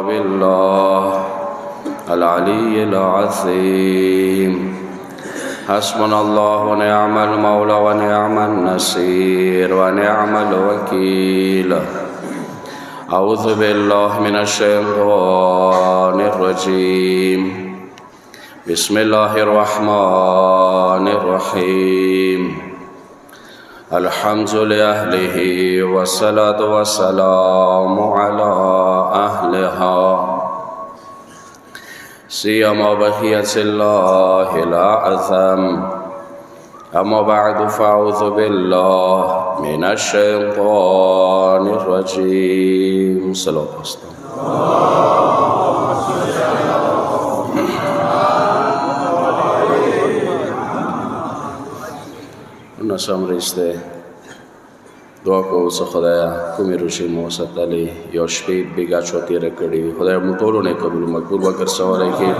بالله العلي العظيم حسبنا الله ونعم المولى ونعم النصير ونعم الوكيل. أعوذ بالله من الشيطان الرجيم. بسم الله الرحمن الرحيم. الحمد لأهله والصلاة والسلام على أهلها سيما بقية الله الأعظم. أما بعد فأعوذ بالله من الشيطان الرجيم. صلى الله عليه وسلم. نسام رسته دعا کو څه خدایا کومې روشي مو ستلې یو شپې بیګا چوتې رکړې خدای مو ټولو نه قبول مقبول وکړ سوالای کې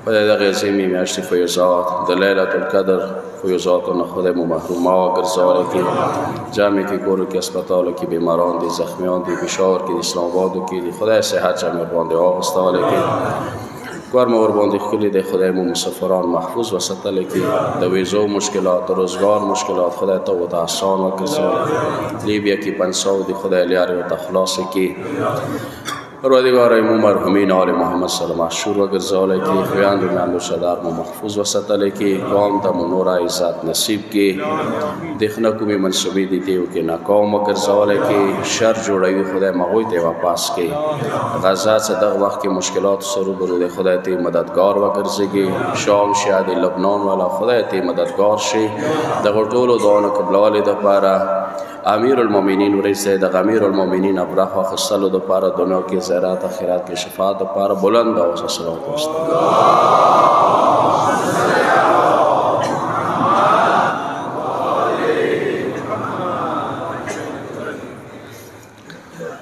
خدای دغه زمي میاشتې فیضات د ليله القدر فیضاتونه خدای مو محروم وکړ سوالای کې جامع کې کورو کې هسپتالو کې بیماران دي زخمیان دي پېښور کې اسلام آباد کې دي خدای صحت جامع باندې واغستوالای کې کار مو ور باندې خلی د خدای مو مسافران محفوظ وساتل کې د ویزو مشکلات روزګار مشکلات خدای ته وته آسان وکړي. لیبیا کې 500 د خدای لارې او تخلاص کې پروردگار مو مرحومین آل محمد صلی الله علیه و وګرځول کې خویاندو ناندو شدار مو محفوظ وساتل کې قوم ته مو نور عزت نصیب کې دښنه کومي منسوبې دي ته کې ناکام وګرځول کې شر جوړوي خدای مغوي ته واپس کې غزا څخه دغه وخت کې مشکلات سره برو خدای ته مددگار وګرځي شام شاد لبنان والا خدای ته مددگار شي دغه ټولو دعاونه قبلواله د پاره امیر المؤمنین ورسه د امیر المؤمنین ابراح خصلو د پاره دنیا کې زیارت اخرت کې شفاعت د پاره بلند او صلوات واست.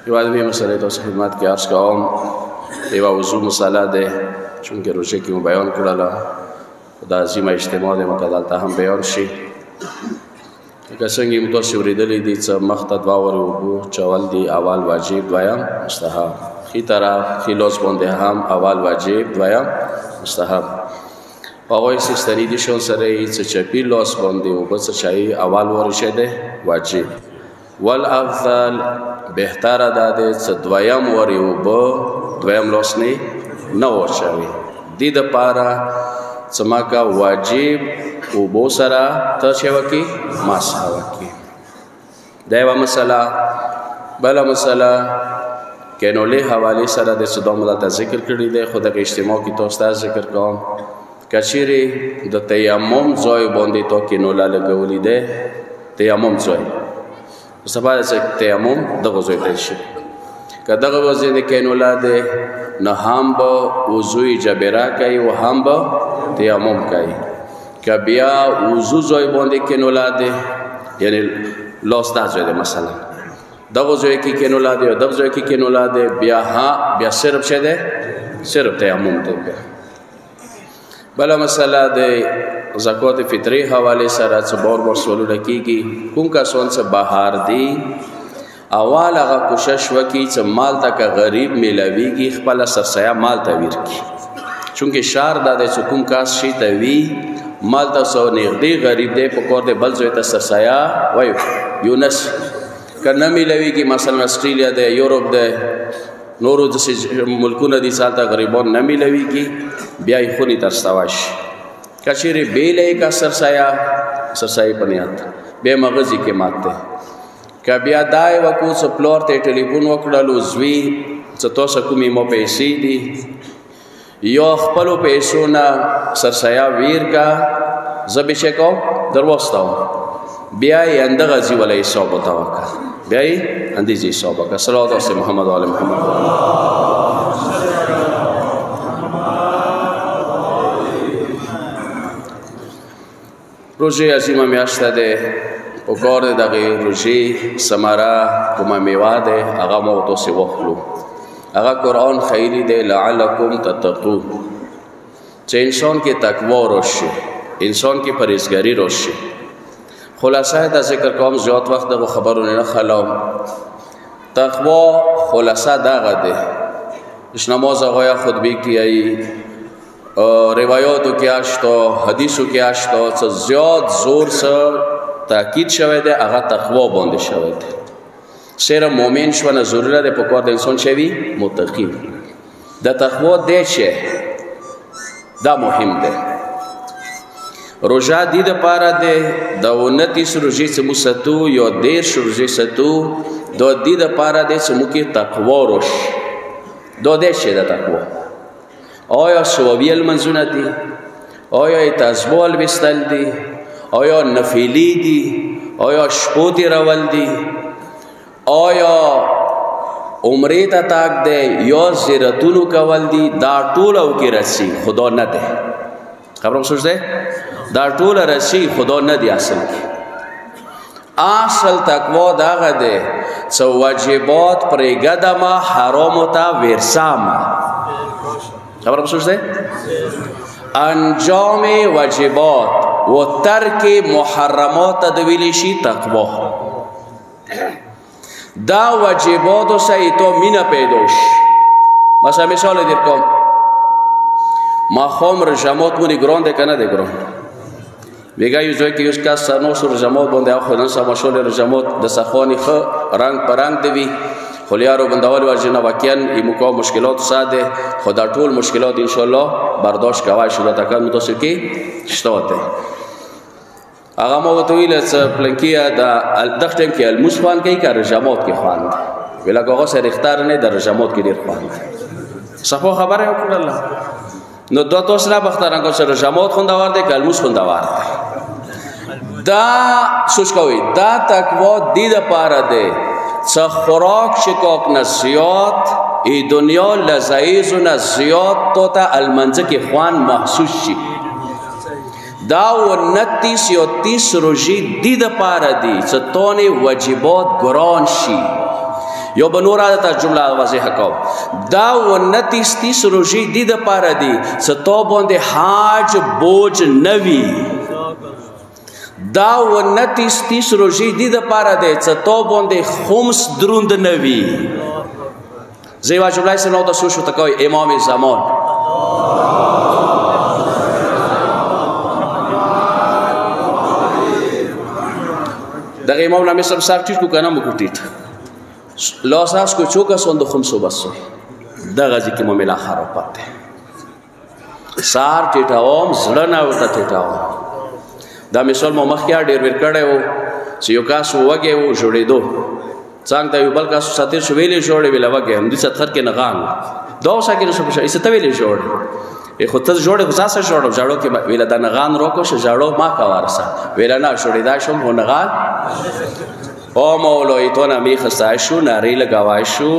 یو ادبی مسئله تاسو خدمت کې عرض کوم یو وضو مسئله ده چونکه روزه کې بیان کړل دا عظیمه اجتماع ده مقدال ته هم بیان شي که څنګه موږ تاسو ورېدلې دي چې مخته دوا ورو چول دي اول واجب دویم مستحب خي طرف خلاص باندې هم اول واجب دویم مستحب هغه سستری دي شون سره چې چپی لاس باندې او بس چای اول ورشه ده واجب والافضل بهتره ده چې دویم ورو دویم لاس نه ورچوي دي د پاره سماکا واجب او بو سرا تشوکی ماسوکی دیو مسئلہ بلا مسئلہ کینولی حوالی سرا د صدام دلتا ذکر کردی دے خدا که اجتماع کی توستا ذکر کام کچیری د تیمم زوی باندی تو کینولا لگولی دے تیمم زوی سبا دے تیمم دغو زوی تیشی که دغو وزید کینولا دے نه هم با وضوی جبرا کئی و هم با تیمم کئی که بیا وضو زوی باندې کې نولاده یعنی لاس ده زوی ده مثلا دغه زوی کې نولاده او دغه زوی کې نولاده بیا صرف شه ده صرف تیمم ته بیا بل مسله ده زکات فطری حواله سره څه بار سوالونه کیږي کوم کا سون څه بهار دی اول هغه کوشش وکي چې مال تک غریب ملويږي خپل سرسیا مال ته ورکی چونکه شار د حکومت کاس شي ته وی مال تاسو نږدې غریب دی په کور دی بل ځای ته سرسایا وایو یونس کنه ملويږي مثلا استرالیا دی یورپ دی نورو د ملکونو دي سالته غریبان نه ملويږي بیا یې خونی ترستواش کچېره بیلې کا سرسای پنیات به مغزي کې ماته ک بیا دای وکو سپلور ته ټلیفون وکړلو زوی چې تاسو کومې مو پیسې دي یو خپلو پیسو نه سرسایا ویر کا زبیشه کو دروستاو بیا یې اندغه زی ولې حساب وتاوکا بیا یې اندې زی حساب وکا صلوات الله محمد و علی محمد. روزه عظیمه میاشت ده او کار دغه روزه ثمره کومه میوه ده هغه مو تاسو وخلو هغه قرآن خیلی ده لعلکم تتقون چې انسان کې تقوا راشي انسان کې پرهیزګاری راشي. خلاصه دا ذکر کوم زیات وخت د خبرونه نه خلام. تقوا خلاصه دغه ده इस नमाज आया खुतबे की आई रिवायातों के आश्तो हदीसों के आश्तो से ज़्यादा ज़ोर से ताकीद शवे दे आगा तक़वा बंद शवे दे सेरा मोमिन शवना ज़रूरत है पकड़ दे इंसान शवी मुत्तकी दा तक़वा दे शे दा मुहिम दे रोजा दी द पारा दे दा 29 रोजे से मुसतू या 10 रोजे से तू दो दी द पारा दे से मुकी तक़वा रोश दो दे शे दा तक़वा آیا شوابیل منزونه دی آیا تزبال بستل دی آیا نفیلی دی آیا شپوتی رول دی آیا عمره تا تاک دی یا زیرتونو کول دی دا طول او کی رسی خدا نده خبرم سوچ ده دا طول رسی خدا ندی اصل کی اصل تقوا داغه ده سو واجبات پرگدما حرامو تا ورساما خبرم سوچته انجام واجبات و ترک محرمات دویلیشی تقوا دا واجبات و سعی تو مینا پیدوش مثلا مثال دیر کم ما خوام رجامات مونی گران ده کنه ده گران بگه یو جایی که یوز کس سرنوش رجامات بنده آخو ننسا مشال رجامات دست خوانی خو رنگ پرنگ دوی خلیارو بندوال ورجنا واقعاً ایموکا مشکلات ساده خدا طول مشکلات انشالله برداشت کوای شده تکان متوسط کی شتاته آقا ما وطویل پلنکیه دختم که الموس خوان که رجامات که خواند ولی آقا سر اختار نه در رجامات که دیر خواند صفا خبره اکر الله نو دو توس را بختارن که سر رجامات خوندوارده که الموس خوندوارده دا سوچ کوئی دا تقوا دید پاره ده څه خوراک شکاک نزیاد ای دنیا لذایز و نزیاد تو تا المنزه که خوان محسوس شی دا و 29 یا 30 روزی دید پاره دی څه تونی واجبات گران شی یا بنور عادت جمله واضح کاو دا و 29 روزی دید پاره دی څه تو باندې حاج بوج نوی دا و 29 روزی دی د پاره دی څه تو باندې خمس دروند نوی زیوا جمله سره نو تاسو شو تکای امام زمان دغه امام نامه سم سار ټیټ کو کنه مو کوټیټ لاساس کو چوکا سوند خمسو بسو دغه ځکه مو ملا خراب پته سار ټیټاوم زړه نه وته ټیټاوم دا مثال ما مخکې ډېر ور کړی و چې یو کاس وږی و جوړېدو څنګه ته یو بل کاس ساتیر شو ویلې جوړې ویله وږی همدې ستر کې نغان دا اوسه کې نشو پښه ایسته ویلې جوړې خو ته جوړې خو ځاسه جوړو جاړو کې ویله دا نغان روکو شه جاړو ما کا وارسه ویله نه جوړېدا شم هو نغان او مولوی تو نه میخسته شو ناری لګوای شو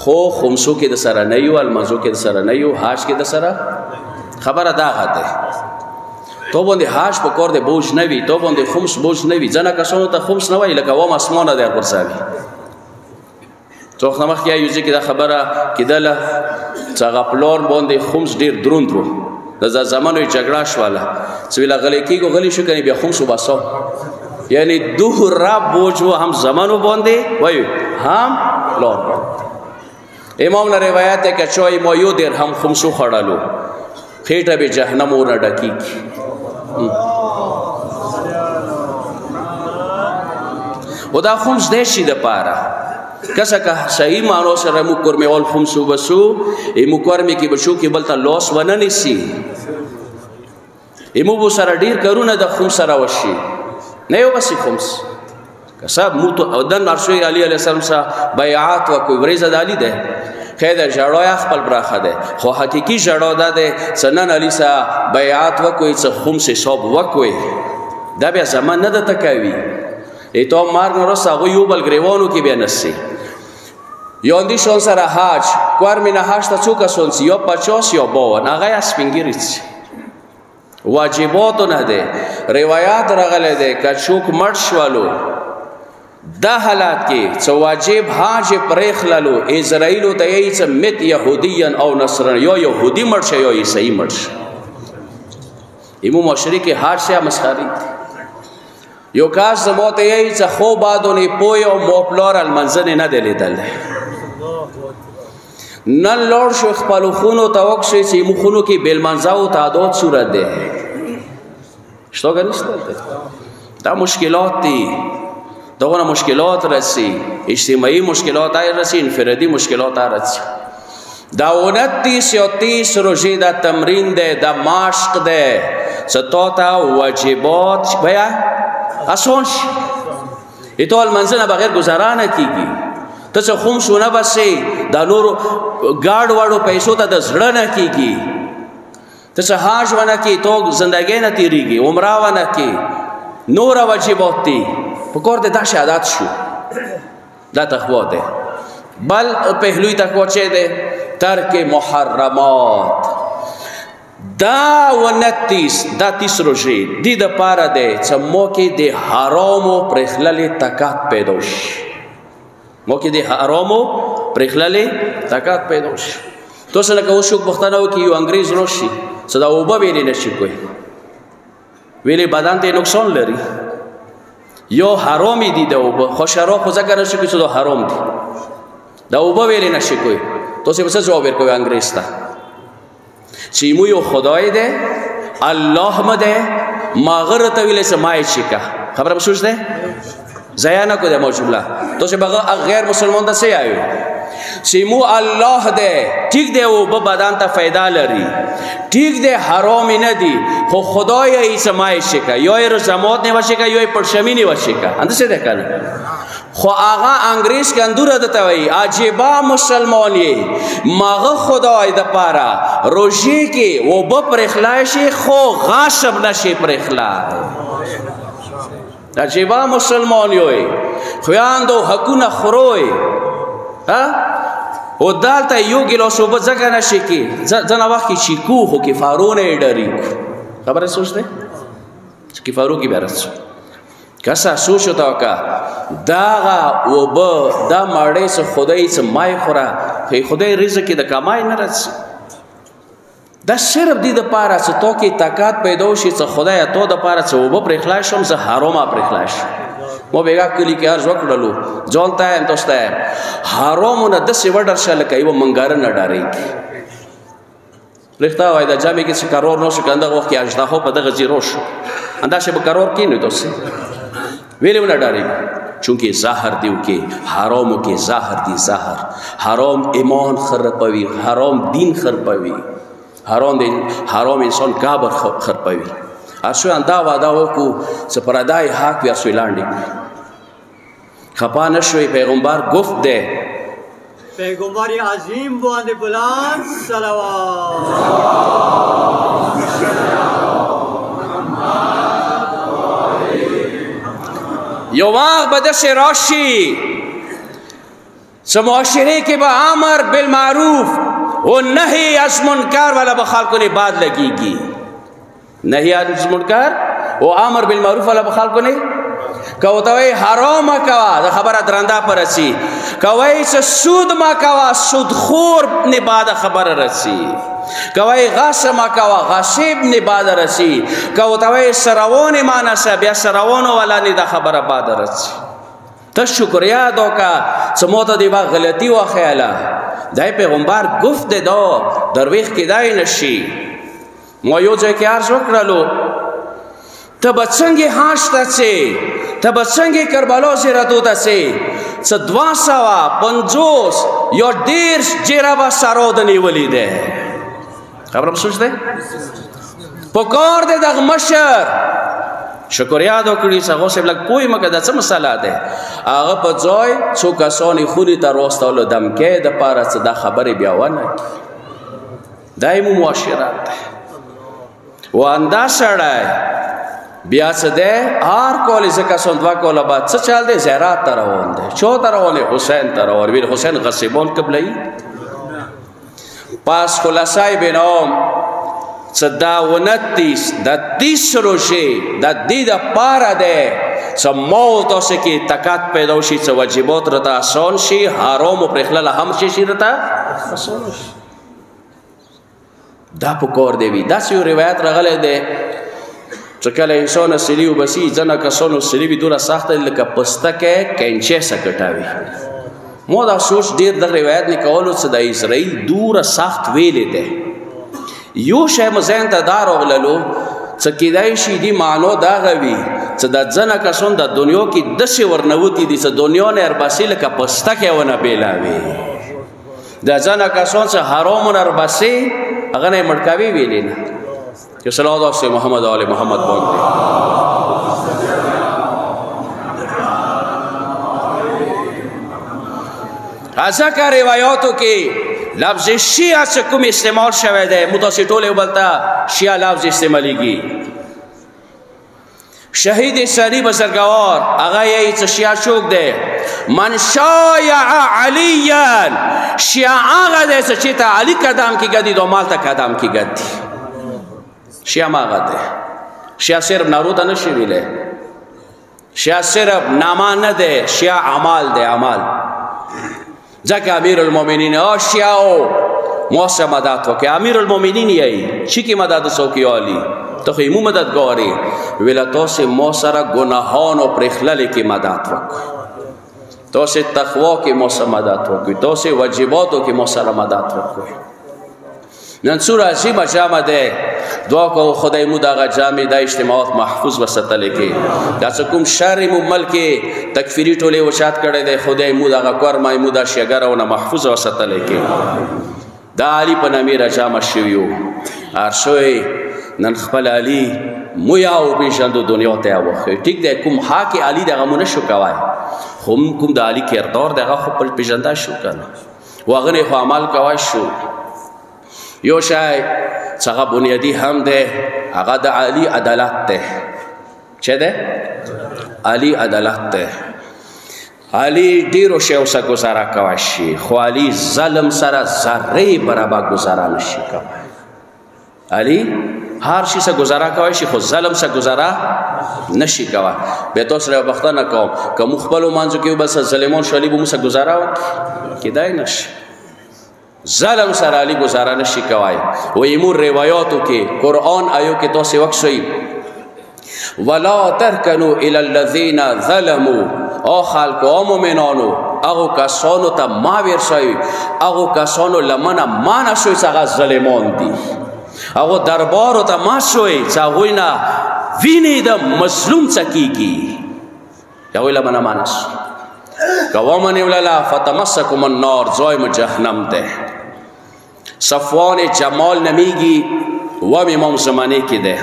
خو خمسو کې د سره نه یو المزو کې د سره نه یو حاج کې د سره خبره دا غته تو باندې حاج په کور د بوج نه وي تو باندې خمس بوج نه وي ځنه کسانو ته خمس نه وای لکه وام اسمانه در پرساوي څوک نمخ کې یو ځکه دا خبره کېدله چې غپلور باندې خمس ډیر دروند وو د زمانو جګړه شواله چې ویلا غلې کېږي غلې شو کني بیا خمس وباسو یعنی دوه بوج وو هم زمانو باندې وای هم لور امام نے روایت ہے کہ چوي مو یو درهم خمسو خړالو خېټه به جهنم ور ډکی و دا خمس دیشی دا پارا کسا که صحیح مانو سر مو کرمی اول خمسو بسو ایمو کرمی کی بشو کی بلتا لوس و ننیسی ایمو بو سر دیر کرونه دا خمس سر وشی نیو بسی خمس کسا موتو دن عرشوی علی علیہ السلام سا بیعات و کوئی وریز دالی ده خیده جړو یا خپل براخه ده خو حقیقی جړو ده سنن علی سا بیعات و کوئی څه خمس حساب وکوي دا بیا زمان نه د تکوي ایتو مارګ نو رسا یو بل گریوانو کې بیا نسی یو اندی شون سره حاج کوار مینا حاج ته څوک سونس یو 50 یو 52 هغه سپینګریچ واجبات نه ده روایت راغله ده کچوک مړ شوالو دا حالات کې څو واجب حاج پرېخللو اسرائیل ته یې څه مت يهوديان او نصران یو يهودي مرشه یو عیسائی مرشه ایمو مشرک حاج سے مسخري یو کاس زموت یې څه خو بادونه پوي او موپلور المنزل نه دلیدل نن لوړ شو خپلو خونو ته وکشئ چې موږ خونو کې بېلمنځه تعداد صورت دی شته که نشته دا مشکلات دي دغونه مشکلات رسی اجتماعی مشکلات رسی انفرادی مشکلات رسی دا 29 یا 30 روزې دا تمرین دی دا مشق دی څه تا ته واجبات بیا آسان شي تو المنځه نه بغیر ګزاره نه کېږي ته څه خوم شونه بسې دا نورو ګاډ واړو پیسو ته د زړه نه کېږي ته څه حاج ونه کې تو زندګۍ نه تېرېږي عمره ونه کې نور واجبات دي په کور د داسې عادت شو دا تقوا دی بل پهلوی تقوا چې دی ترک محرمات دا 29 دا 30 روزې دې دپاره دی چې موږ د حرامو پرېښللې طاقت پیدا شي موږ د حرامو پرېښللې طاقت پیدا شي تاسو لکه اوس څوک پوښتنه وکړي یو انګریز راشي څه دا اوبه ویلې نه شي کوی ویلې بدن ته نقصان لري یو حرامي دي د اوبه خو شراب خو ځکه نه شي کوي چې دا حرام دي دا اوبه ویلې نه شي کوی تاسو به څه ځواب ورکوئ انګریز ته چې مو یو خدای دی الله مه دی ما غره ته ویلی څه مایې چیکه خبره به سوچ دی ضایع نه کو دی مو جمله تاسو به غیر مسلمان ته څه وایو چې مو الله دی ټیک دی اوبه بدن ته فایده لري ٹھیک دے حرامی نہ دی خو خدای ای سمای شکا یوی رزمات نے وشکا یوی پرشمی نے وشکا اندر سے دیکھا نا خو آغا انگریز کے اندور دتا وی عجیبا مسلمانی ماغ خدای دا پارا روشی کی وہ بپر اخلائشی خو غاشب نشی پر اخلائی عجیبا مسلمانی ہوئی خویان دو حکونا خروئی او دالتا یو گلاس اوبه ځکه نشي کې ځنه وخت کې چیکو خو کې فارونه یې ډاري خبره سوچ دی چې فارو کې بیا رسو کسا سوچ وته وکړه دغه اوبه دا ماړی څه خدای څه مای خوره خدای رزق د کمای نه رسي دا صرف دې دپاره چې تو کې طاقت پیدا شي چې خدای تو دپاره څه اوبه پرې خلاص شم زه حرامه پرې خلاص شم مو بیگا کلی که عرض وکړلو ځان ته یم تاسو ته حرامونه داسې وډر شه لکه یوه منګاره نه ډارېږي رښتا وایي دا جامې کې چې کرور نه شو که همدغه وخت کې اژدها په دغه زیرو شو همداسې به کرور کېنوي تاسې ویلې ونه ډارېږي چونکې زهر دی وکې حرامو کې زهر دی زهر حرام ایمان خرابوي حرام دین خرابوي حرام انسان کابر خرابوي اسو اندا وادا وکو چې پردای حق بیا سوی لاندې خپا نشوي پیغمبر گفت ده پیغمبر عظیم باندې بلند صلوات یو وقت به داسې راشي چې معاشرې کې به امر بالمعروف و نهی از منکر والا به خلکو نه باد لګېږي نهی از منکر و امر بالمعروف والا به خلکو نه کوي حرام کوا دا خبره درنده پر رسی کوي چې سود ما کوا سودخور نه بعد خبره رسی کوي غصب ما کوا غصب نه بعد رسی کوي سروون ما نشه بیا سروون ولا نه دا خبره بعد رسی ته شکریا دوکا سموت دی با غلطی و خیاله دای پیغمبر گفت دا درویخ کې دای نشي ما یو ځای کې عرض وکړلو ته به څنګه حاج ته څې ته به څنګه کربلا زیارتو ته څې څه 250 یا 150 جیره به سرو د نیولې ده خبره به سوچ دی په کار دی دغه مشر شکریا دو کړي څنګه اوسې لږ پوه مګه دا څه مسله ده هغه په ځای څو کسانې خونې ته راوستلو دمکې دپاره څه دا خبرې بیا ونه کړي دا یې مو معاشرت دی و اندا سړی بیا څه دی هر کال یې ځکه سون 2 کاله بعد څه چل دی زیارت ته روان دی چا ته روان دی حسین ته روان ویل حسین غصبان قبله‌ای پس خلاصه بنام څه دا 29 دا 30 روزې دا دې دپاره دی څه ما تاسو کې طاقت پیدا شي څه واجبات راته آسان شي حرامو پرېښلله هم څه شي راته آسان شي دا په کار دی وي داسې یو روایت راغلی دی چې کله انسان سیلي وبسي ځنه کسانو سیلي وي دومره سخته لکه پستکه کنچې څه کټوي مو دا سوچ ډیر د روایت نه کولو څه د اسرائیل دوره سخت ویلې ده یو شی مزین ته دا راغللو څه کېدای شي دي معنو دا غوي څه د ځنه کسون د دنیا کې داسې ورنوتي دي چې دنیا نه ارباسي لکه پستکه ونه بیلاوي د ځنه کسون څه حرام ارباسي هغه نه مړکاوي ویلې نه چې صلی الله علیه محمد علی محمد باندې ازکه روایاتو کې لفظ شیعه څه کوم استعمال شوی دی متاسې ټولې بلته شیعه لفظ استعمالیږي شهید ثانی بزرگوار هغه یې څه شیعه شوک دی من شایع علیا شیعه هغه دی چې ته علي قدم کې ګدي دو مال ته قدم کې ګدي شیعه هغه دی شیعه صرف نارو ته نشي ویلی شیعه صرف نامه نه دی شیعه عمل دی عمل ځکه امیر المؤمنین شیعه موسه مدد وکړي امیر المؤمنین یې چې کی مدد وکړي علی ته خو مو مددګاری ویلا تاسو مو سره ګناهانو پرخلل کې مدد وکړي تاسو تقوا کې مو سره مدد وکړي تاسو واجباتو کې مو سره مدد وکړي نن سوره عظیمه جامع ده دعا کو خدای مو دا جامع د اجتماعات محفوظ وساتل کې دا کوم شر مو ملک تکفیری ټوله وشات کړي ده خدای مو دا کور مای مو دا شګرونه محفوظ وساتل کې دا علی په نامه جامع شویو ارشوي نن خپل علی مو یاو بشندو دنیا ته واخی ټیک ده کوم حق علی دغه مونږ شو کوي هم کوم د علی کردار دغه خپل پیژنده شو کنه واغنه خو عمل کوي شو یو شای څنګه بنیادی هم ده هغه د علی عدالت ده چه ده علی عدالت ده علی ډیرو شیو سره گزاره کوي شي خو علی ظلم سره ذره برابر گزاره نشي کوي علی هر شي سره گزاره کوي شي خو ظلم سره گزاره نشي کوي به تاسو سره بختانه کوم کوم خپل مانځو کې بس ظلمون شلی به مو سره گزاره کیدای نشي ظلم سره علی گزاره نشي کوي و ایمور روایاتو کې قران آیو کې تاسو وخت شي ولا ترکنوا الى الذين ظلموا او خلق او مؤمنانو هغه کسانو ته ما ورشي هغه کسانو لمنه ما نشوي څنګه ظالمان دي هغه دربار ته ما شوي څنګه نه ویني د مظلوم څکیږي هغه لمنه ما نش قوامن ولا فتمسكم النار زایم جهنم ده صفوان جمال نمیگی و امام زمانه کی ده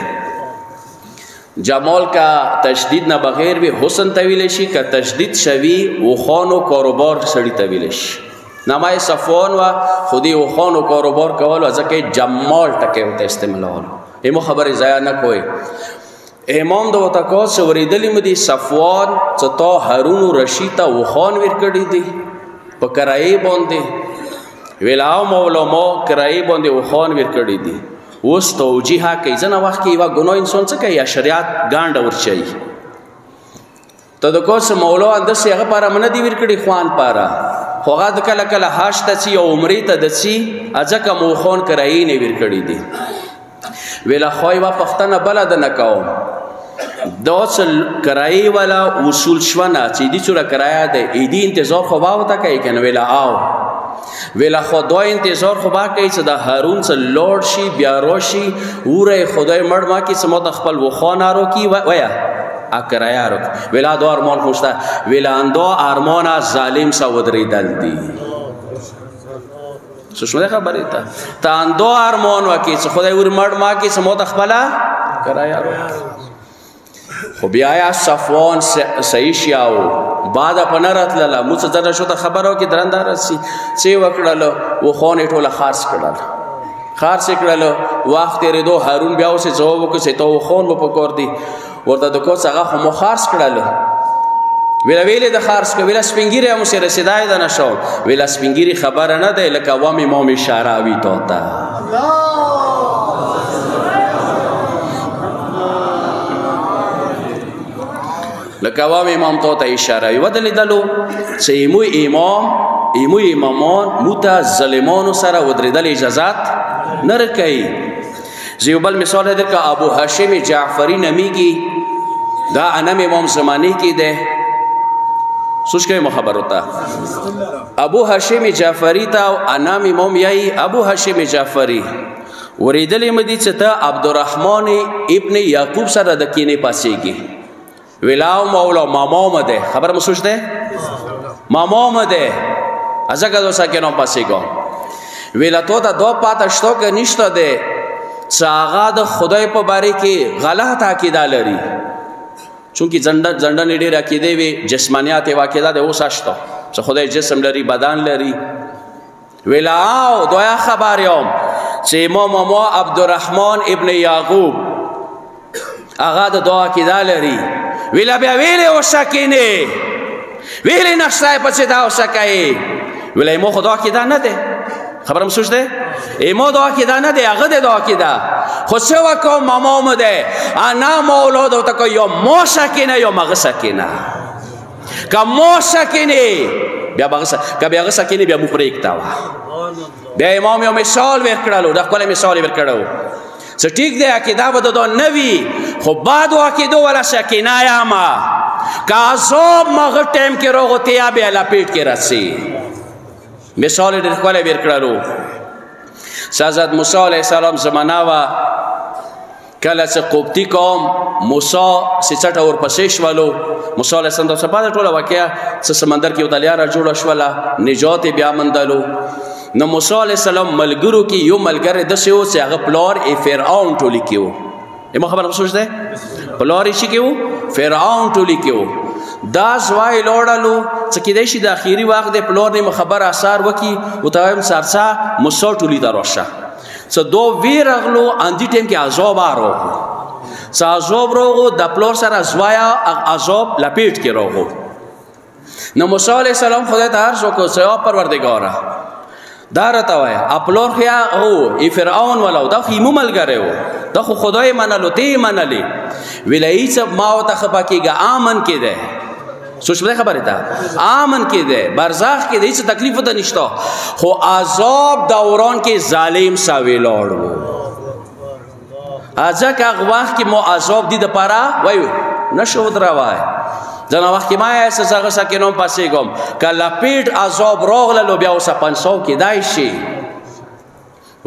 جمال کا تشدید نه بغیر بھی حسن طویل شي کا تشدید شوی و خانو کاروبار سړی طویل شي نامه صفوان و خودی و خانو کاروبار کول ځکه جمال ټکه وته استعمالول ایمو خبره ضایع نه کوي امام د وتاکو سوریدلی مدي صفوان چتا هارون رشید ته وخان ور کړی دی په کرای باندې ویلاو مولا مو کرای باندې وخان ور کړی دی اوس توجیه کوي ځنه وخت کې وا ګناه انسان څه کوي شریعت ګاند ورچي ته د کوس مولا اند سي هغه پاره من دی ور کړی خوان پاره خوغه د کله کله هاش ته چی او عمرې ته د چی ځکه مو خان کرای نه ور کړی دی ویلا خوای وا پختنه بلد نه کوم دوسل کرای والا اصول شونه چې دې څوره کرایا ده دې انتظار خو باو تا کوي کنه ویلا آو ویلا خدای انتظار خو با کوي چې د هارون سره لورد شي بیا روشي وره خدای مړ ما کې سمو د خپل وخانه رو کی ویا اکرایا رو ویلا دو ارمان خوشته ویلا اندو ارمان ظالم سا ودری دل دی سوشمه خبره تا اندو ارمان وکي چې خدای ور مړ ما کې سمو د خپل کرایا رو خو بیا صفوان صحیح شیاو بعد پنرت لاله موږ څه شو ته خبرو کې درندار سي څه وکړل و خون ټوله خاص کړل خاص کړل وخت یې دو هارون بیا اوسه جواب وکړي ته و خون په کور دی ورته د کو څنګه خو خاص کړل ویل د خارس کو ویل سپینګری هم سره رسیدای ده نشو ویل سپینګری خبره نه ده لکه وام امام شعراوی توتا لکه وام امام توتا اشاره ودل دلو سیمو امامان موتا ظالمانو سره ودریدل اجازهات نه کوي زیوبل مثال در که ابو هاشم جعفری نمیگی دا انم امام زمانی کی ده سوچ کے خبر ہوتا ابو هاشم جعفری ته انام امام یای ابو هاشم جعفری ورېدلې مدي چې ته عبدالرحمن ابن یعقوب سره د کینې پاسېږي ویلاو مولا ماما مده خبر مو سوچته ماما مده ازګه دوسا کې نو پاسېګو ویلا تو دا دو پات شتو کې نشته ده چې هغه د خدای په باره کې غلط عقیده لري چونکی ځنډه ډېر عقیده وي جسمانیات واقعه ده اوس شته چې خدای جسم لري بدن لري ویلا او دویا خبر یم چې امام عبدالرحمن ابن یعقوب هغه د دعا عقیده لري ویلا بیا ویلې وشکینه ویلې نشته پڅې دا وشکای ویلا مو خدا عقیده نه ده خبرم سوچته ایمو دعا کیدا نه دی هغه دعا کیدا خو څه وکاو ماما مده انا مولود او تکو یو مو سکینه یو مغه سکینه که مو سکینه بیا مغه که بیا سکینه بیا مو پریکتا وا بیا امام یو مثال ورکړلو د خپل مثال ورکړو څه ټیک دی عقیده بده دو نوی خو بعد عقیده ولا سکینه یا ما که عذاب مغه ټیم کې روغتیا بیا لپیټ کې راسي مثال د خپل ورکړلو حضرت موسی علیه السلام زمانہ وا کله چې قبطی قوم موسی سچټ اور پسې شولو موسی علیه السلام ته په ټوله واقعیا چې سمندر کې وتلیا را جوړ شوله نجات بیا مندلو نو موسی علیه السلام ملګرو کې یو ملګری د سیو چې هغه پلار ای فرعون ټولی کېو ایمه خبر سوچته پلار یې کېو فرعون ټولی کېو دا زوای لوړلو چې کېدای شي د اخیری وخت د پلور نه خبر اثر وکي او تایم سرسا مسوټولی دروشه څه دو ویرغلو اندی ټیم کې عذاب راغو څه عذاب راغو د پلور سره زوایا عذاب لپیټ کې راغو نو موسی علیه السلام خدای ته عرض وکړ چې پروردګاره دا راته وای خپلور خیا او ای فرعون ولو دا خو ملګری و دا خو خدای منلو تی منلی ویلای چې ما او ته خپه کېږه امن کې ده سوچ بده خبره ده امن کې ده برزخ کې ده هیڅ تکلیف ته نشته خو عذاب دوران کې ظالم ساوي لاړو ازک هغه وخت کې مو عذاب دي د پاره وای نشو دراوای ځنه وخت کې ما یې سزا سکینوم پاسې کوم کله پیټ عذاب راغله بیا اوسه 500 کې دای شي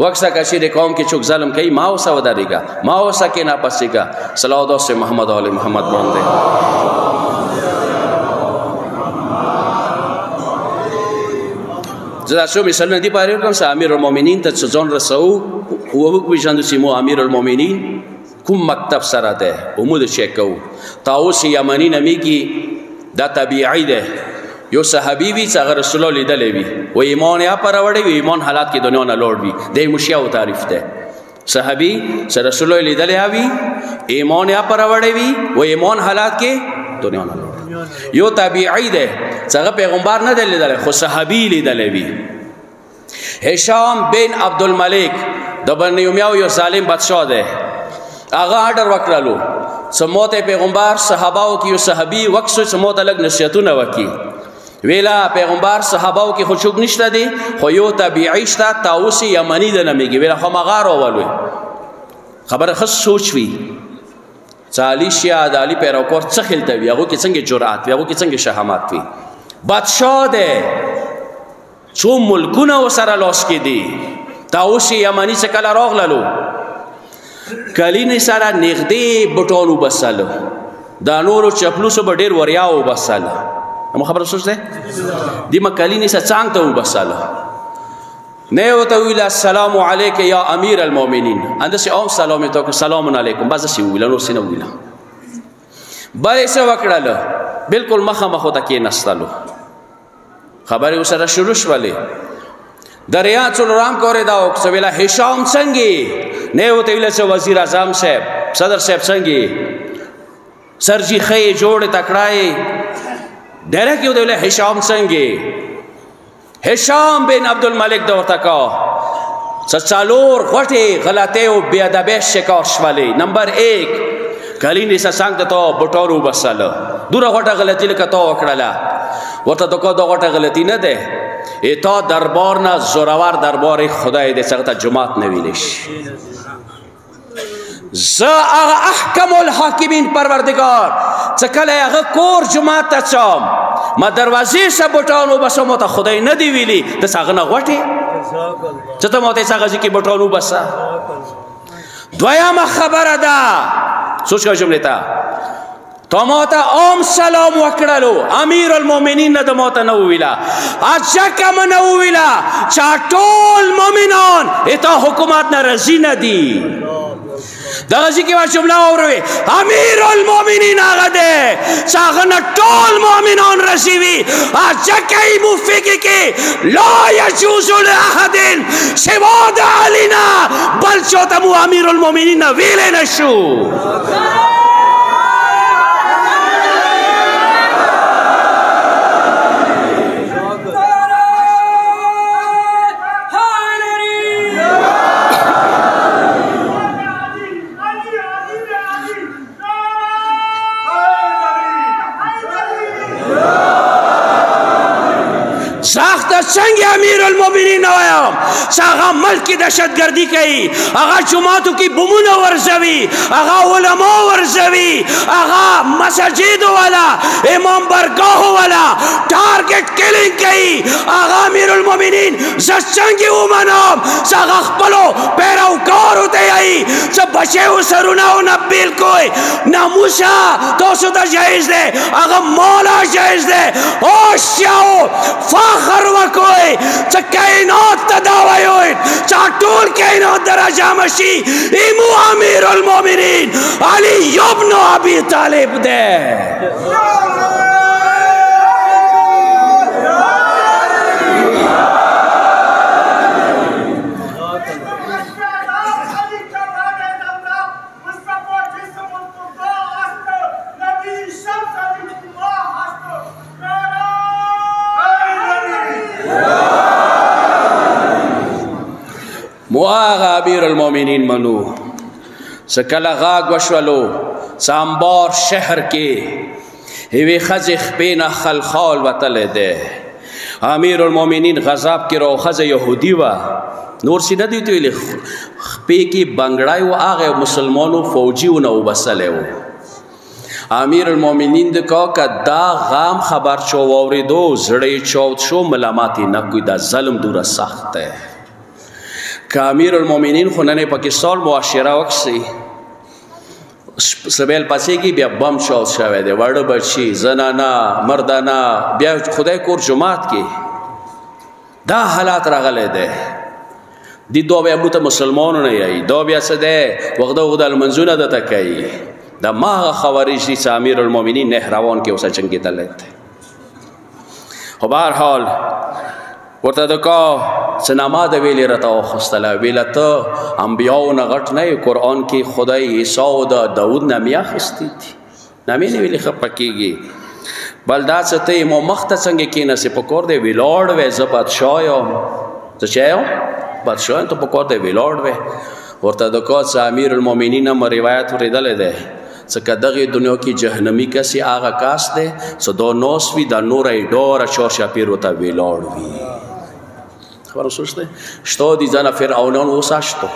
وقت کا شیر قوم کې چوک ظلم کوي ما اوسه ودارېګا ما اوسه کې نه پسېګا صلوات او محمد علی محمد باندې زدا شو مثلا دی پاره کوم امیر المؤمنین ته ځون رسو او وجاند سیمو امیر المؤمنین کوم مکتب سره ده عمود چیکو طاووس یمنی نمی کی دا طبیعی ده یو صحابی وی چې رسول الله لیدلې وی و ایمان یا پروړې وی ایمان حالات کې دنیا نه لوړ وی د مشیاو تعریف ده صحابی چې رسول الله لیدلې وی ایمان یا پروړې وی و ایمان حالات کې دنیا نه لوړ یو طبیعی ده څنګه پیغمبر نه لیدل خو صحابي لیدل وی هشام بن عبدالملک د بنی امیہ یو ظالم بادشاہ ده هغه آرډر وکړلو سموت پیغمبر صحاباو کې یو صحابي وکسو سموت الګ نصیحتونه وکي ویلا پیغمبر صحاباو کې خوشوک نشته دي خو یو طبیعی شته طاووس یمنی د نمیږي ویلا خو مغار اولوي خبره خص سوچ وی چالی شیا د علی پیروکور څه خلته وی هغه کې څنګه جرأت وی هغه کې څنګه شهامت وی بادشاہ ده څو ملکونه وسره لاس کې دي طاووس یمنی څخه کله راغللو کلینې سره نږدې بټولو بسلو دا نورو چپلوسو به ډېر وریاو بسلو اما خبره سوچته دیمه کلینې سره څنګه ته وبسلو نه وته ویل السلام علیک یا امیر المؤمنین اندسه اوم سلام ته سلام علیکم بس سی ویل نو سینه ویل بلې څه وکړل بالکل مخه مخه ته کې نستلو خبره وسره شروع شولې دریا څلورام کوره دا او سویلا هشام څنګه نه وته ویل چې وزیر اعظم صاحب صدر صاحب څنګه سرجی خې جوړ تکړای ډېر کې ویل هشام څنګه هشام بن عبدالملک دورته کا څلور غټه غلطه او بی ادبه شکار شولې نمبر 1 کلینې څنګه ته بټورو بساله دوره غټه غلطی لکه تا وکړه ورته دغه غټه غلطی نه ده ایتا دربار نه زورور دربار خدای دې څنګه ته جماعت نه ویلش ز احکم الحاکمین پروردگار څکله هغه کور جماعت ته چوم ما دروازې سه بوټان وبسه ما ته خدای نه دی ویلي ته څه هغه نه غوټې څه ته ما ته څه هغه ځای کې بوټان وبسه دویمه خبره ده سوچ کوه جملې ته تو ما ته اوم سلام وکړلو امیر المؤمنین نه د ما ته نه وویله ځکه مې نه وویله چې ټول مؤمنان اتا حکومت نه راضي نه دي دغه ځای کې ما جمله واورئ امیر المؤمنین هغه دی چې هغه نه ټول مؤمنان راضي وي ځکه یې موفقې کې لا یجوز لاحد سوا د علي نه بل چاته مو امیر المؤمنین نه ویلی نه شو څنګه امیر المؤمنین وایم چې هغه ملک کې دهشتګردي کوي هغه جوماتو کې بمونه ورځوي هغه علما ورځوي هغه مساجد والا امام برګاه والا ټارګټ کلینګ کوي هغه امیر المؤمنین زه څنګه ومنم چې هغه خپلو پیروکارو ته یایي چې بچیو سرونه ونه بالکل ناموسه تاسو ته جایز دی هغه مالا جایز دی هوښیاو فخر وکوئ چې کائنات ته دا وایئ چې ټول کائنات د راجامه شي ایمو امیر المؤمنین علی ابن ابي طالب دی مو هغه امیر المؤمنین منو چې کله غاږ وشولو چې انبار شهر کې یوې ښځې خپې نه خلخال وتلی دی امیر المؤمنین غضب کې راو ښځه یهودي وه نور څه نه دي ورته ویلي خپې کې بنګړی و هغه مسلمانو فوجي ونه وبسلی و امیر المؤمنین د کا که دا غام خبر چو واورېدو زړه یې چاود شو ملامت یې نه کوي دا ظلم دوره سخت دی که امیر المؤمنین خو نن پاکستان معاشره وکړي سبیل پسې کې بیا بم چاود شوی دی واړه بچي زنانه مردانه بیا خدای کور جماعت کې دا حالات راغلی دی دی دو بیا موږ ته مسلمانو نه یایي دا بیا څه دی وغده وغده لمنځونه درته کوي دا ما هغه خوارج دي چې امیر المؤمنین نهروان کې اوسه جنګېدلی دی خو بهرحال ورته د کا څه نامه ده ویلې راته واخیستله ویله ته انبیاو نه غټ نه یې قرآن کې خدای عیسی او د داود نامې اخیستې دي نامې نه ویلې خفه کېږي بل دا څه ته یې مو مخ ته څنګه کېناستې پکار دی ولاړ وی زه بادشاه یم زه چې یم بادشاه یم ته پکار دی ولاړ وی ورته د کا څه امیر المؤمنین هم روایت اورېدلی دی څه که دغې دنیا کې جهنمي کسي هغه کاس دی څه دا ناست وي دا نوره یې ډوره چارچاپېر ورته ولاړ وي خبر سوچتے شتو دی زن فرعونان وساشتو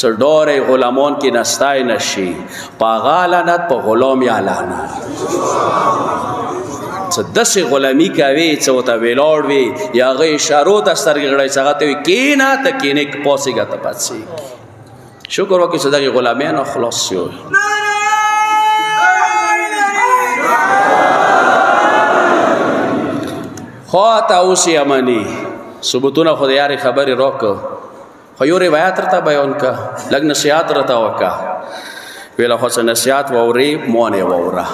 سر دور غلامان کی نستای نشی پا غالانت پا غلامی علانت سر دس غلامی کوي څه ورته ولاړ وي یا هغه اشارو ته سترګې غړی څه هغه ته وي کېنه ته کېنې پاسېږه ته پاڅېږي شکر وکړئ چې دغې غلامیانو خلاص شو خوا ته اوس یمني ثبوتونه خو د یارې خبرې راکړه خو یو روایت راته بیان که لږ نصیحت راته وکړه ویله خو څه نصیحت واورې مونې واوره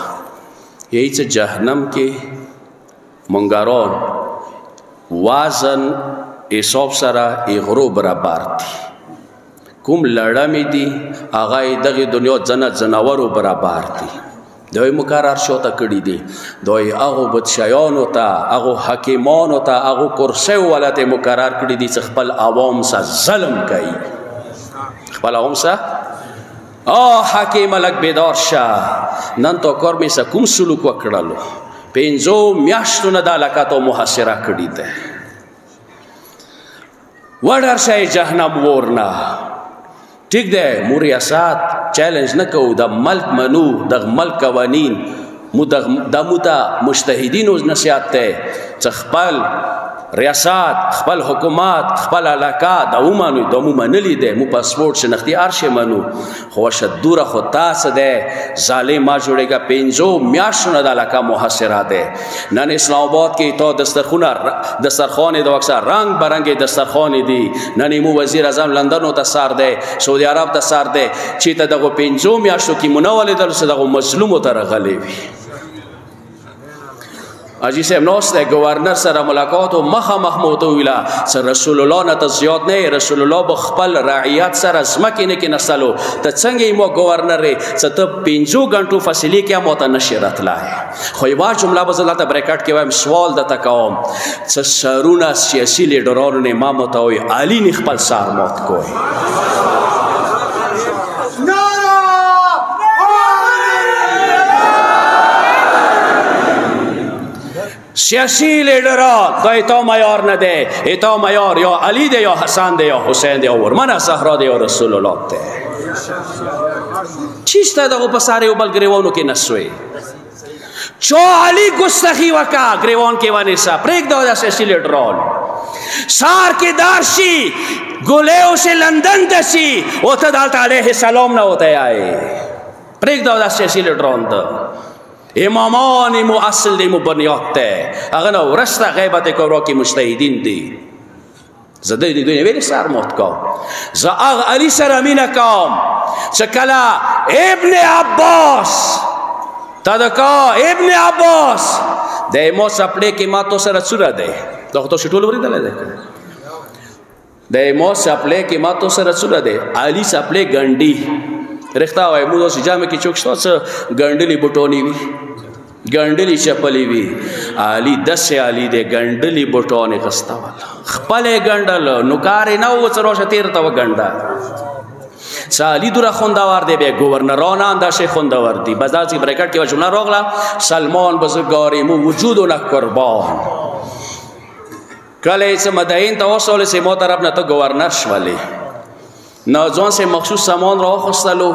یهی چې جهنم کې منګران وزن حساب سره غرو برابر دي کوم لړمې دي هغه یې دغې دنیا ځناورو برابر دي دوی مقرر شوته کړي دي دوی هغو بادشاهانو ته هغو حکیمانو ته هغو کرسیو والا ته مقرر کړي دي چې خپل عوام سره ظلم کوي خپل عوام سره حکیم لږ بیدار شه نن تا کار مې سه کوم سلوک وکړلو 5 میاشتو نه دا لکاتو محاصره کړي ده وډر شئ جهنم ورنه ٹھیک ده مو ریاست چیلنج نه کوو د ملک منو د ملک قوانین دمو ته مجتهدینو نصیحت دی چې خپل ریاست خپل حکومت خپل علاقه د ومنو د ومنلی دی مو پاسپورت شناختی ارشه منو خو شدوره خو تاسو دی ظالم ما جوړېږه 5 میاشتو نه د علاقه محاصره دی نن اسلام آباد کې تو دسترخوان د اکثر رنگ برنګ دسترخوان دي نن مو وزیر اعظم لندن ته سار دی سعودي عرب ته سار دی چې ته دغه 5 میاشتو کې منولې دل دغه مظلوم ته رغلې وي حاجی صاحب نوسته گورنر سره ملاقات او مخامخ موته ویلا سر رسول الله نه ته زیات نه رسول الله بخپل رعیت سره زمکه نه کې نسلو ته څنګه مو گورنر ته 5 غنټو فاصله کې موته نشرت لای خو یو جمله بزله ته بریکټ کې وایم سوال د تکوم څه سرونه سیاسي لیډرانو نه ما متوي علي نه خپل سار موت کوي سیاسی لیڈران دا ایتا معیار نه ده ایتا معیار یا علی ده یا حسن ده یا حسین ده یا ورمن زهرا ده یا رسول الله ده چیسته دغه په ساره او بل گریوانو کې نسوي چو علی گستخی وکا گریوان کې ونه سا پریک دا سیاسی لیډران سار کې دارشي ګولیو سے لندن دسی او ته دالته علیه السلام نه وته آئے پریک دا سیاسی لیډران ده امامان مؤصل دی مبنیات ده اگر نه ورسته غیبت کورا کې مجتهدین دي زده دی دوی ویل سر موت کا ز اغ علی سره مینا کام چکلا ابن عباس تدکا ابن عباس د مو سپړې کې ما تو سره سره ده دغه تو شټول ورې دلته د مو سپړې کې ما تو سره سره ده علی سپړې ګنډي رښتا وای موږ اوس جامه کې چوک شته ګنډلې بوټونی وی ګنډلې چپلې وی علي 10 علي دې ګنډلې بوټونی غستا والا خپل ګنډل نوکار نه و څرو شتیر ته ګنډا سالی دورا خونداور دی به گورنران انداشه خونداور دی بازار سی بریکټ کې جمله راغله سلمان بزرګاری مو وجود نه قربان کله چې مدین ته وصول سي مو طرف نه ته گورنر شولې نه ځان سه مخصوص سامان راخستلو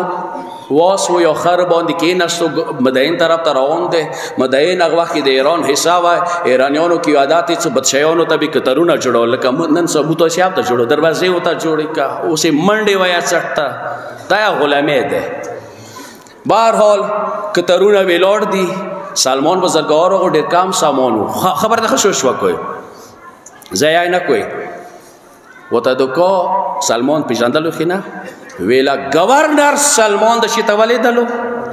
واس و یا خر باندې کې نشو مدین طرف ته روان دي مدین هغه وخت د ایران حساب ایرانیانو کې عادت چې بادشاہانو ته به کترونه جوړول لکه نن ثبوت شیاب ته جوړو دروازې وته جوړې کا اوسه منډه ویا چټه تا غلامه ده بهرحال کترونه ویلوړ دي سلمان بزرګار او ډېر کم سامانو خبر ده شو شو کوي ځای نه کوي وته دکو سلمان پیژندلو خینه ویلا گورنر سلمان د شتوالې دلو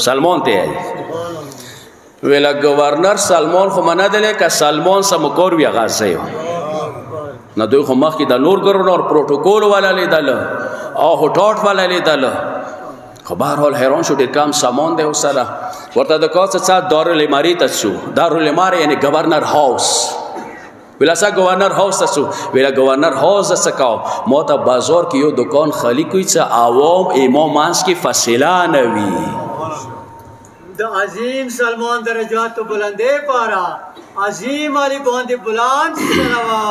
سلمان ته ویلا گورنر سلمان خو منه دله ک سلمان سمکور وی غازه نه دوی خو مخ کې د نور گورنر پروتوکول والا لیدل او هټاټ والا لیدل خو بهرحال حیران شو ډېر کم سامان دی سره ورته د کوڅه څا دارالمعاری ته شو دارالمعاری یعنی گورنر هاوس ویلا سا گورنر هاوس تاسو ویلا گورنر هاوس سکاو موتا بازار کې یو دکان خالی کوي چې عوام امام مانس کې فاصله نه وي د عظیم سلمان درجات تو بلندے پارا عظیم علی باندې بلند صلوات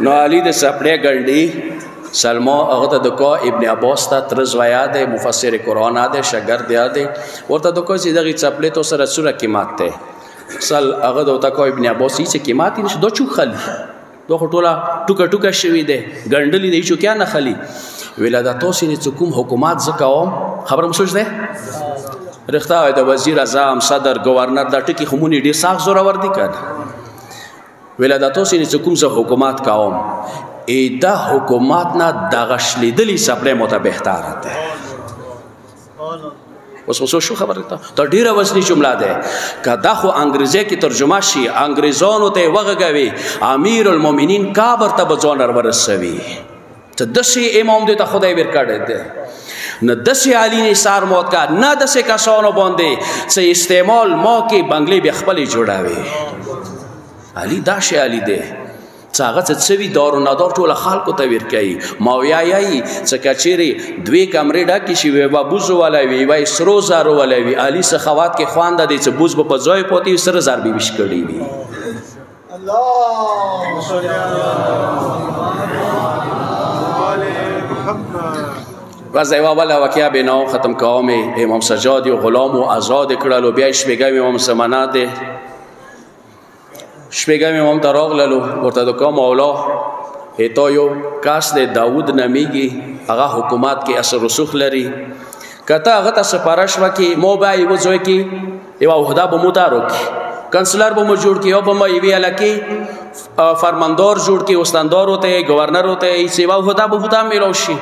نو علی د سپړې ګړډي سلمان هغه ته دکو ابن عباس ته ترز ویا ده مفسر قرآن ده شاګرد ده ورته دکو چې دغه چپلې تو سره سوره قیمت ته سل هغه دکو ابن عباس چې قیمت نشه دو چو خلی دو ټوله ټوکا ټوکا شوی ده ګندلې دی چې کیا نه خلی ویلا د توسې نه کوم حکومت زکاوم خبر مو سوچ ده رښتا د وزیر اعظم صدر گورنر د ټکی خمونی ډیر ساخ زوره ور دي کړ ویلا د توسې نه کوم زه حکومت کاوم ایدا حکومت نه دغشلی دلی سپړې مو ته بهتره ده اوس شو خبره ته ډیره وسنی جمله ده کدا خو انګریزي کې ترجمه شي انګریزانو ته وغږوي امیر المؤمنین کابر ته بځونر ورسوي ته دشي امام دې ته خدای ورکړه ده نه دشي علی نثار موت کا نه دشي کسانو باندې سه استعمال ما کې بنگلې به خپل جوړاوي علی داشه علی ده څنګه چې څوی دار نه دار ټول خلکو ته ورکړي ما ویایي چې کچيري دوی کمرې ډکې شي وي بابوزو ولا وي وای سرو زارو ولا وي علي سخوات کې خوانده دي چې بوز په ځای پوتي سر زار به وش کړي وي الله بس یوه بله واقعه بیناو ختم کوم امام سجاد یو غلام و آزاد کړلو بیا شپږم امام سمنات دی شپږم امام ته راغللو ورته د کوم مولا ایتو یو کاس دی داود نمیږي هغه حکومت کې اثر رسوخ لري کته هغه ته سپارښت وکړي مو به یو ځای کې یوه عهده به مو دار وکړي کنسلر به مو جوړ کړي او به مو یوې علاقې فرماندار جوړ کړي استاندار ہوتے گورنر ہوتے سیوا عهده به ورته میلاو شي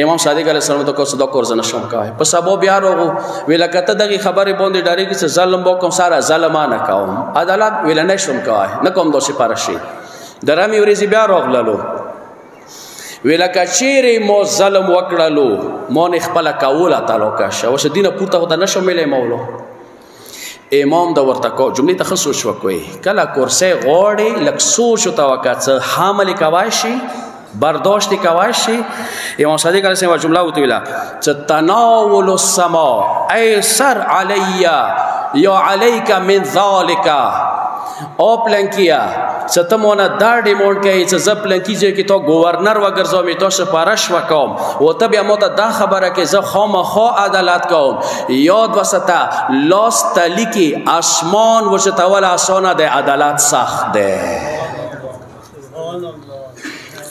امام صادق علیه السلام ته کو صدا کورز نشم کوي په سبا بیا راغو ویل کته دغه خبرې باندې ډاری کې ظلم وکم سارا ظلمانه کوم عدالت ویل نشم کوي نه کوم دوی پارشي درامي ورځي بیا راغللو ویل کچېره مو ظلم وکړلو مو نه خپل کوله تعالی کا شو دینه پورته هوته نشم ملې مولا امام دا ورته کو جملې ته خصوص وکوي کله کورسه غوړې لک سوچ او توکات حامل کواشي برداشت کواشي امام صادق علیه السلام جمله وتویلا تناول السما ایسر علی یا علیک من ذالک او پلنکیا ستمونه دا ډیمونډ کوي چې زه پلنکیږي کې تو گورنر وګرځوم می تو سپارښت وکوم او ته بیا ماته دا خبره کې زه خامخا عدالت کوم یاد وسته لاس تلیکی آسمان ورته ول آسانه ده عدالت سخت ده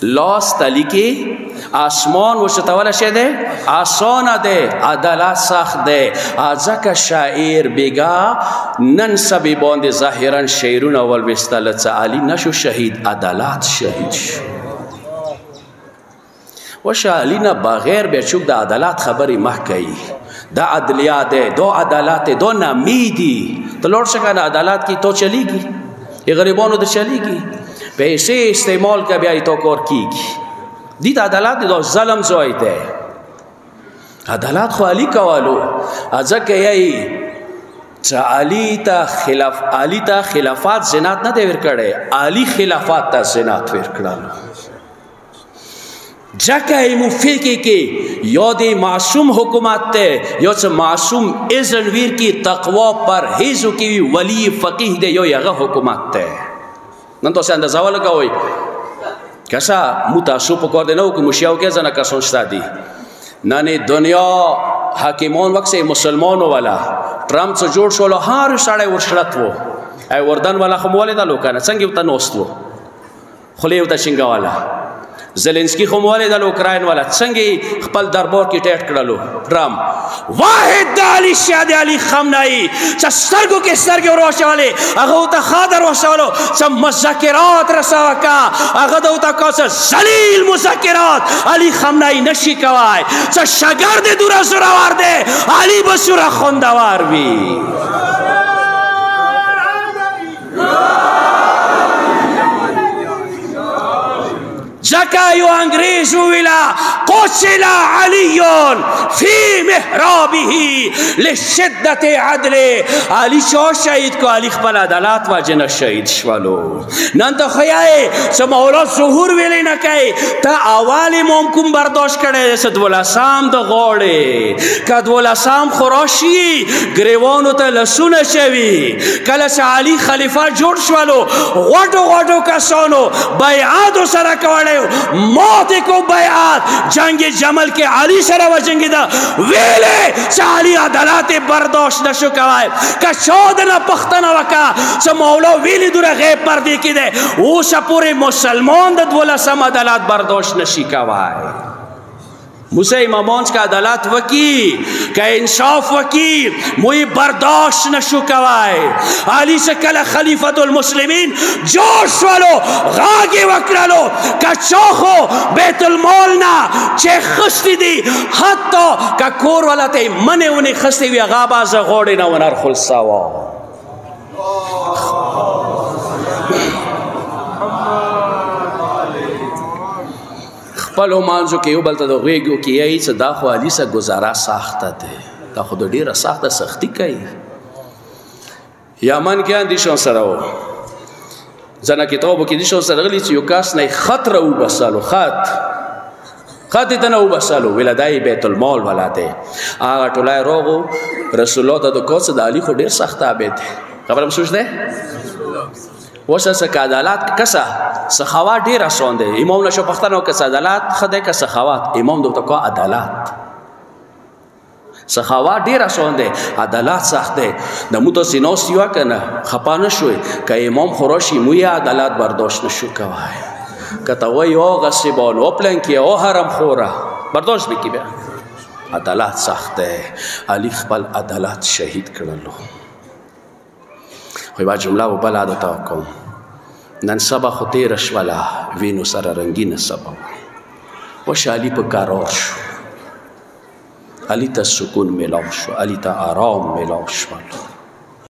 لاس تلیکی آسمان ورته ول شه ده آسانه ده عدالت سخت ده ځکه شاعر بیگا نن سبی باندې ظاهرا شعرونه ول وستل څه علی نشو شهید عدالت شهید شو وشالینا بغیر به چوک د عدالت خبري محکې دا عدلیه ده دو عدالت دو نمیدی تو لوټ شکه عدالت کی تو چلیږي ای غریبانو د چلیږي پیسې استعمال کا بیا تو کور کیږي دې عدالت د ظلم زوی ده عدالت خو علی کوالو ځکه یی چې علی ته خلافات زنات نه دی ورکړی علی خلافات ته زنات ورکړل ځکه موفقی کې یاد معصوم حکومت ته یو څه معصوم اذن ویر کی تقوا پرهیزو کی ولی فقیه دی یو هغه حکومت ته نن تاسو اندازه ولګوئ کسا متاسو پکور دی نو که مشیاو کې ځنه کسون شته دي نن دنیا حاکمان وقت مسلمانو والا ټرمپ څخه جوړ شول هر سړی ورشلت وو ای وردن والا خمواله د لوکانه څنګه وته نوستو خلیو د شنګا والا زلنسکی خمواله د اوکراین والا څنګه خپل دربار کې ټیټ کړلو ټرمپ واحد علی شاد علی خامنه‌ای چې سترګو کې سترګو روښاله هغه ته خاطر وشالو چې مذاکرات رساکا هغه ته کوڅه ذلیل مذاکرات علی خامنه‌ای نشي کوي چې شاګرد دورا سره ورده علی بسوره خوندوار وي جکا یو انگریز ویلا قتل علی فی محرابه لشدت عدل علی شو شهید کو علی خپل عدالت واجنه شهید شولو نن ته خیای چې مولا ظهور ویلې نه کوي ته اوالی ممکن برداشت کړي صد ولا سام د غوړې کد ولا سام خراشی گریوانو ته لسونه شوی کله چې علی خلیفہ جوړ شولو غټو کسانو بیعت سره کولې موت کو بیعت جنگ جمل کے علی سره و جنگ دا ویلے چا علی عدالت برداشت نشو کوای کا شود نہ پختنا وکا چا مولا ویلی دور غیب پر دی کی دے او سا پورے مسلمان دا دولا سم عدالت برداشت نشی کوای موسی امامان کا عدالت وکی کا انصاف وکی موی برداشت نشو کوای علی سے کل خلیفۃ المسلمین جوش والو غاگی وکرالو کا چوخو بیت المال نا چه خستی دی حتی کا کور والا تی منی انی خستی وی غابا زغوڑی نا ونر خلصاوا خپلو مانځو کې یو بل ته د غېږو کې یایي چې دا خو علي سه ګزاره سخته دی دا خو د ډېره سخته سختي کوي یمن کې اندیشون سره و ځنه کتابو کې اندیشون سره غلي چې یو کس نه خط را وبسلو خط یې ته نه وبسلو ویله دا یې بیت المال والا دی هغه ټولی راغو رسول الله ته د کوڅه د علي خو ډېر سخت عابد دی خبره م سوچ دی وسه که عدالت کسه سخاوت ډیر آسان دی امام نشو پختنو کسه عدالت خدای که سخاوت امام دوته کو عدالت سخاوت ډیر آسان دی عدالت سخت دی د موته سینوس یو کنه خپانه شوي که امام خورشی موی عدالت برداشت نشو کوي کته وای او غصبان او پلن کې او حرم خورا برداشت وکي بیا عدالت سخت دی علی خپل عدالت شهید کړلو خو با جمله وبل عادت کوم نن سبا خو تیر شولا وینو سره رنگین سبا وشالی په قرار شو علی ته سکون ملاو شو علی ته آرام ملاو شو